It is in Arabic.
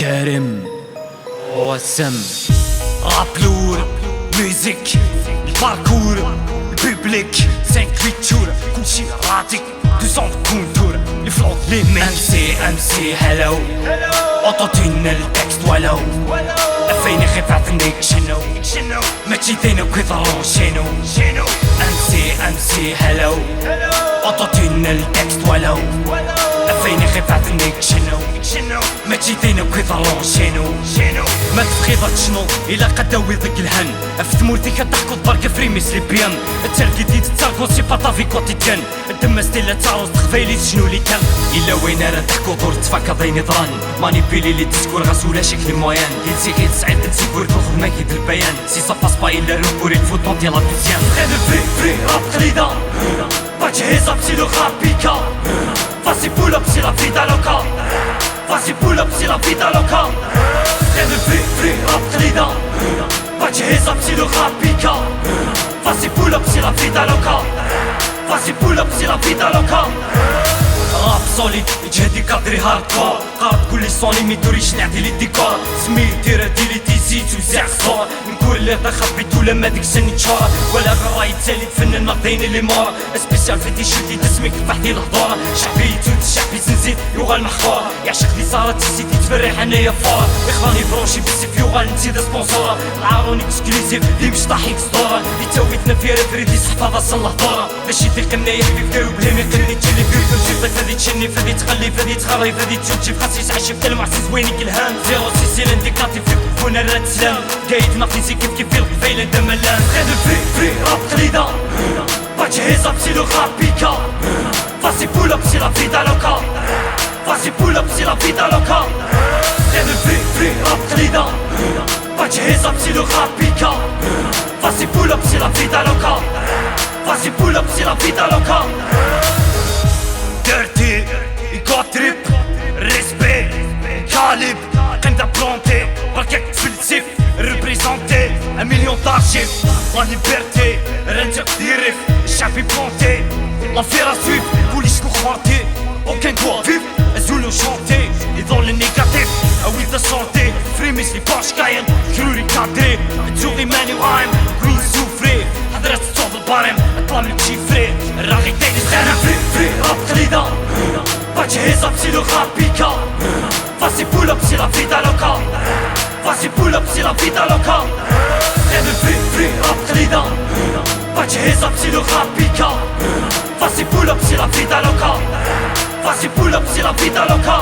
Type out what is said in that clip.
كريم وسم رابلور ميوزيك الباركور البيبليك 5 شهور كلشي راتك 200 كونتور لي فلوط لي مين ام سي هلو اوتوتين التكست ولو فين خفعتني شنو ما تجيتينا كيضرون شنو ام سي هلو اوتوتين التكست ولو فين خفعتني شنو ما تجيتينا كيضرون شنو ما تفخيضك شنو إلا قداوي ضك الهن افتمورتي كتحكض برك فريميس لي بيان التالكيتي تتاركو سي باطا في كوتيديان الدم ستيلا تعوز تخفيلي شنو اللي كان إلا وين راه تحكو دور تفاكا ضيني ضران ماني بيلي لي تسكور غاسولا شكل مويان ديتي غير تسعيد تسكور تاخذ ما كيد البيان سي سا باس با إلا روكوري الفوتون ديال لا بيزيان غير فري راب قليدة با تجهيز بسي لو غابيكا Vas-y pull up c'est la vida loca Vas-y pull up c'est la vida loca Rien de free rap قليدة بجهز بسي لو غابيكا Vas-y pull up c'est la vida loca Vas-y pull up c'est la vida loca راب سوليد جهدي كادري هاردكور قارد كل صوني ميدوريش نعدي لي ديكور سميتي راه ديلي تيزيت وزاع الصور نقول لي خبيتو لما ديك سني تشورا ولا بالراي تالي تفنن ناضيني لي مورا سبيسيال في تيشيرتي تسميك فحدي الهضورة شعبي توت شعبي زنزيد يوغا المحفورة يعشق لي صارت تيسيتي تفرح انايا فورا اخواني بروشي بسيف يوغا نزيد سبونسورا العارون اكسكلوزيف اللي مش طاحيك صدورة اللي تويتنا في ريفريدي صحفاضة صلح دورة ماشي تلك النايا حبيب دارو بلامي قلني تشلي فيك وجيب فادي تشني فادي تخلي فادي تخري فادي تشوتشي خاص يسعى شفت المعسس وينك الهام زيرو سيسيل انديكاتيف فيكون الراد سلام قايد ماقيسي كيف في القفيلة دملان غير فري راب قليدة بجهز بسي لو غابيكا Vas-y pull up c'est la vida loca Vas-y pull up c'est la vida loca غير فري راب قليدة بجهز بسي لو غابيكا Vas-y pull up c'est la vida loca Vas-y pull up c'est la vida loca Dirty, ego trip, respect, calibre, قندا بلونتي بركاك تفلسف ريبريزونتي 1 مليون d'archives La liberté, رانتا ديريف الشعب يبلونتي La faire à suivre, police nous croiter Aucun doit vivre, Zulu chanter Et dans le négatif, à oui de santé Frimis les poches caïen, cruri cadré Tsouri mani rhyme, green soufflé حضرت صوت البارم, اطلع من الشيفري الراغي تاني سنة فري راب قليدة بجهز بسي لو غابيكا Vas-y pull up c'est la vida loca Vas-y pull up c'est la vida loca غير فري راب قليدة بجهز بسي لو غابيكا Vas-y pull up c'est la vida loca Vas-y pull up c'est la vida loca